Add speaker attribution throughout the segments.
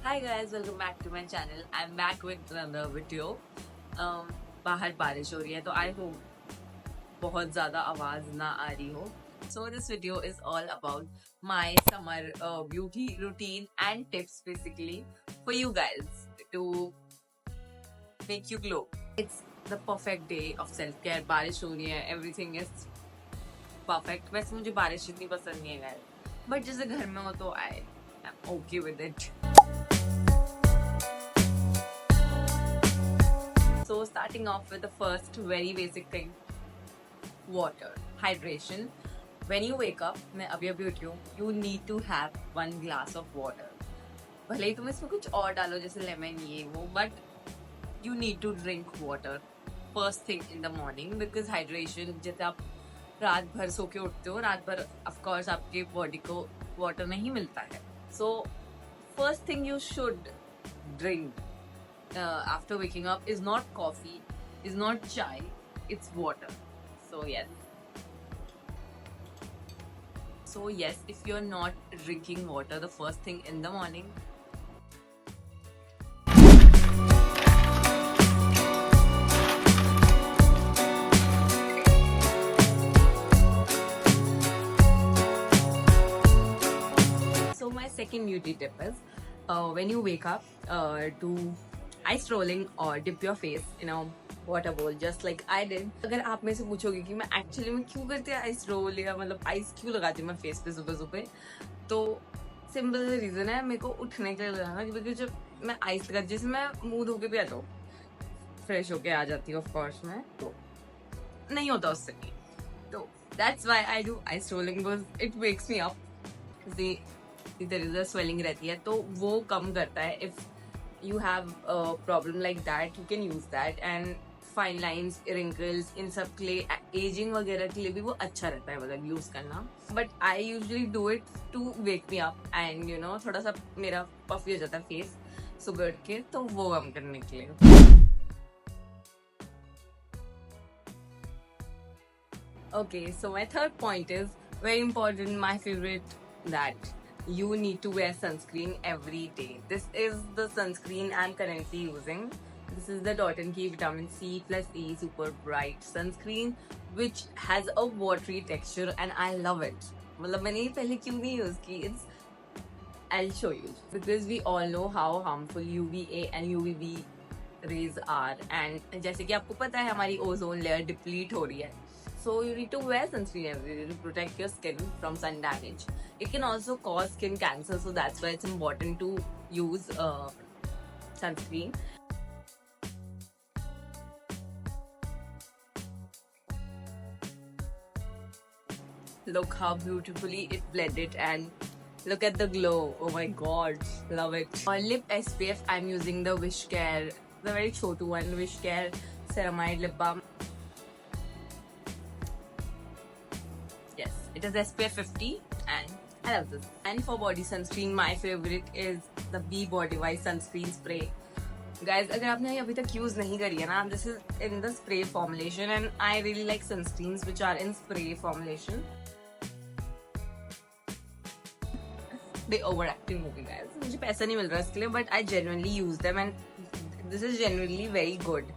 Speaker 1: Hi guys, welcome back to my channel. I'm back with another video. बाहर बारिश हो रही है तो I hope बहुत ज़्यादा आवाज़ ना आ रही हो. So this video is all about my summer beauty routine and tips basically for you guys to make you glow. It's the perfect day of self-care. बारिश हो रही है, everything is perfect. वैसे मुझे बारिश इतनी पसंद नहीं है guys, but जैसे घर में हो तो I am okay with it. So starting off with the first very basic thing, water, hydration. When you wake up, मैं अभी उठी हूँ, you need to have 1 glass of water. भले ही तुम इसमें कुछ और डालो जैसे लेमन ये वो, but you need to drink water first thing in the morning because hydration, जैसे आप रात भर सो के उठते हो, रात भर of course आपके बॉडी को वाटर नहीं मिलता है. So first thing you should drink after waking up is not coffee, is not chai, it's water. So yes, if you're not drinking water the first thing in the morning, so my second beauty tip is when you wake up to ice rolling or dip your face in a water bowl just like I did. अगर आप में से पूछोगे कि मैं actually में क्यों करती हूँ आइस रोल या मतलब आइस क्यों लगाती हूँ मैं फेस पे सुबह सुबह, तो सिंपल रीजन है, मेरे को उठने के लिए लगाना, क्योंकि जब मैं आइस लगाती, जैसे मैं मुंह धो के भी आता हूँ, फ्रेश होके आ जाती हूँ ऑफ कोर्स मैं, तो नहीं होता उससे. तो that's why I do ice rolling because it wakes me up. इधर इधर स्वेलिंग रहती है तो वो कम करता है. If you have a problem like that, you can use that, and fine lines, wrinkles, इन सब के लिए, एजिंग वगैरह के लिए भी वो अच्छा रहता है मतलब यूज करना. But I usually do it to wake me up and you know थोड़ा सा मेरा पफी हो जाता है फेस सुबह उठ के, तो वो कम करने के लिए. Okay, so my third point is very important, my favorite, that you need to wear sunscreen every day. This is the sunscreen I'm currently using. This is the Dot & Key Vitamin C plus E Super Bright Sunscreen, which has a watery texture and I love it. मतलब मैंने ये पहले क्यों नहीं use की? I'll show you. Because we all know how harmful UVA and UVB rays are, and जैसे कि आपको पता है हमारी ओजोन लेयर डिप्लीट हो रही है. So you need to wear sunscreen every day to protect your skin from sun damage. It can also cause skin cancer, so that's why it's important to use sunscreen. Look how beautifully it blended and look at the glow. Oh my god, love it. For lip SPF, I'm using the Wishcare, the very chotu one, Wishcare Ceramide Lip Balm. Yes, it is SPF 50 and I love this. And for body sunscreen, my favorite is the Be Body Wise sunscreen spray. Guys, अगर आपने अभी तक use नहीं करी है ना, this is in the spray formulation and I really like sunscreens which are in spray formulation. They overacting movie guys. मुझे पैसा नहीं मिल रहा इसके लिए, but I genuinely use them and this is genuinely very good.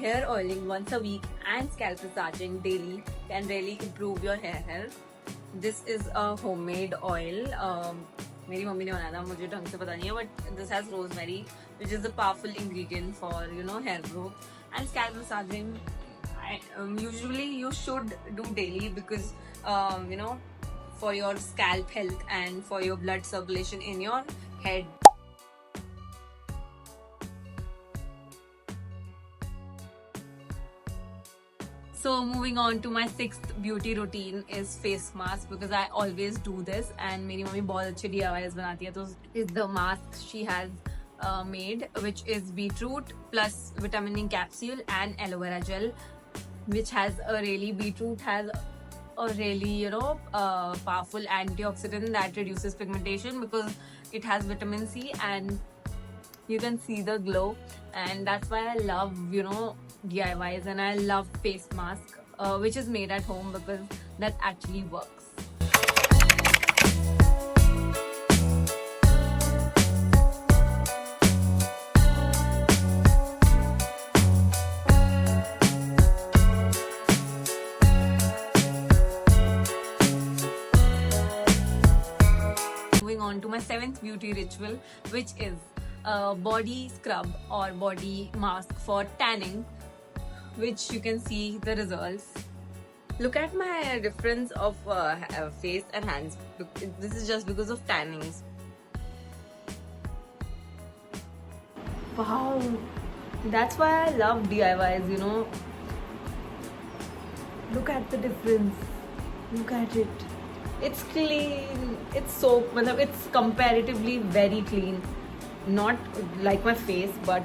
Speaker 1: Hair oiling once a week and scalp massaging daily can really improve your hair health. This is a homemade oil. मेरी mummy ने बनाया था, मुझे ढंग से पता नहीं है, but this has rosemary, which is a powerful ingredient for hair growth and scalp massaging. Usually you should do daily because for your scalp health and for your blood circulation in your head. So moving on to my sixth beauty routine is face mask, because I always do this and मेरी mummy बहुत अच्छे DIYs बनाती है. तो is the mask she has made, which is beetroot plus vitamin E capsule and aloe vera gel. which has a really beetroot has a really powerful antioxidant that reduces pigmentation because it has vitamin C, and you can see the glow. And that's why I love DIYs, and I love face mask which is made at home because that actually works. Moving on to my 7th beauty ritual, which is a body scrub or body mask for tanning, which you can see the results. Look at my difference of face and hands. This is just because of tannings. Wow, that's why I love DIYs. Look at the difference. Look at it. It's clean. It's soap. It's comparatively very clean. Not like my face, but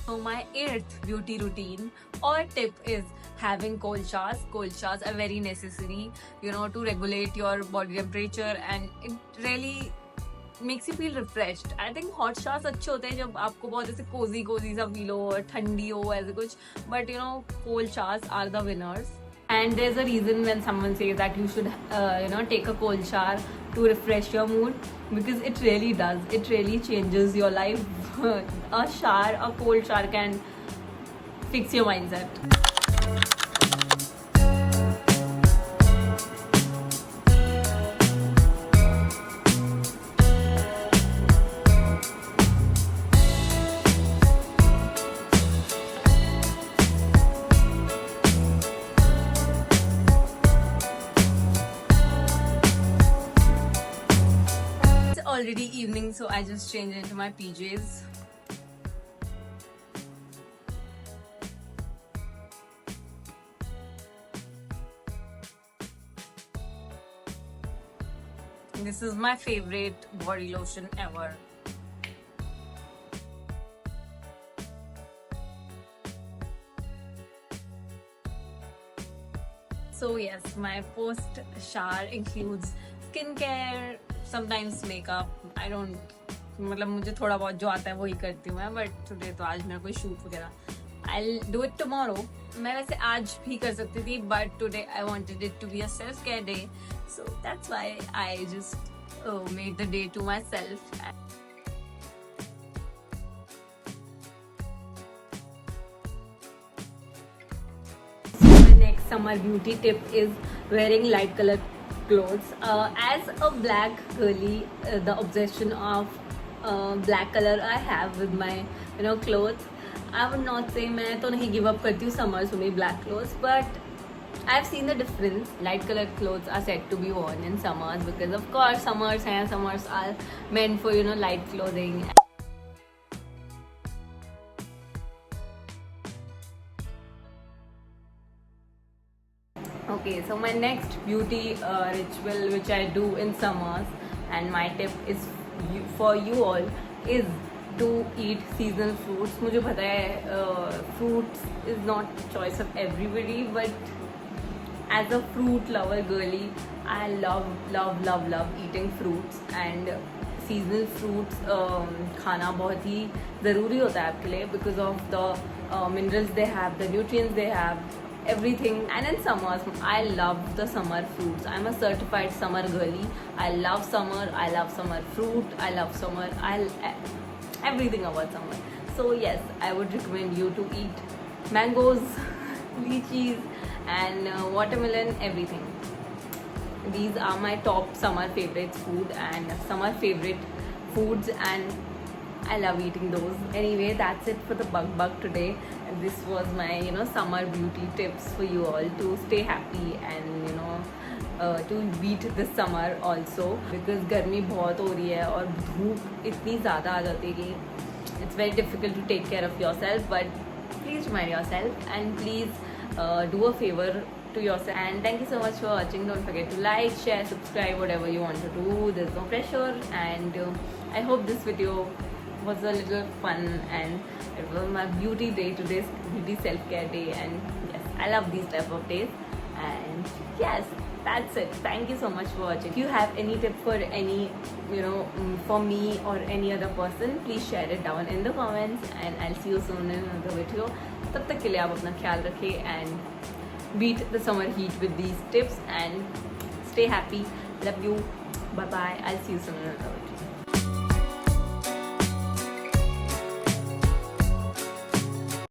Speaker 1: so my 8th beauty routine or tip is having cold showers. Cold showers are very necessary, to regulate your body temperature, and it really makes you feel refreshed. I think hot showers अच्छे होते हैं जब आपको बहुत ऐसे cozy सा feel हो, ठंडी हो, ऐसे कुछ. But cold showers are the winners. And there's a reason when someone says that you should, take a cold shower to refresh your mood, because it really does. It really changes your life. A cold shower can fix your mindset. Already evening, so I just changed into my PJs. This is my favorite body lotion ever. So yes, my post shower includes skincare, sometimes makeup. I don't, मुझे थोड़ा बहुत जो आता है वही करती हूँ मैं, but today तो आज मेरा कोई shoot वगैरह. I'll do it tomorrow. मैं वैसे आज भी कर सकती थी, but today I wanted it to be a self-care day, so that's why I just made the day to myself. My next summer beauty tip is wearing light colored clothes. As a black girly, the obsession of black color I have with my clothes. I would not say मैं तो नहीं give up करती हूँ summers में black clothes, but I've seen the difference. Light colored clothes are said to be worn in summers because of course summers are meant for light clothing. Okay, so my next beauty ritual which I do in summers, and my tip is for you all, is to eat seasonal fruits. मुझे पता है fruits is not choice of everybody, but as a fruit lover girly, I love eating fruits, and seasonal fruits खाना बहुत ही ज़रूरी होता है आपके लिए because of the minerals they have, the nutrients they have, everything. And in summers, I love the summer fruits. I'm a certified summer girly. I love summer fruit, I love summer, everything about summer. So yes, I would recommend you to eat mangoes, lychees, and watermelon, everything. These are my top summer favorites food and summer favorite foods, and I love eating those. Anyway, that's it for the bug today. This was my summer beauty tips for you all to stay happy and to beat this summer also, because गर्मी बहुत हो रही है और धूप इतनी ज़्यादा आ जाती है कि it's very difficult to take care of yourself. But please remind yourself, and please do a favor to yourself. And thank you so much for watching. Don't forget to like, share, subscribe, whatever you want to do. There's no pressure. And I hope this video was a little fun, and it was my beauty day today, beauty self-care day. And yes, I love these type of days. And yes, that's it. Thank you so much for watching. If you have any tip for any, for me or any other person, please share it down in the comments, and I'll see you soon in another video. तब तक के लिए आप अपना ख्याल रखें and beat the summer heat with these tips and stay happy. Love you. Bye bye. I'll see you soon in another video.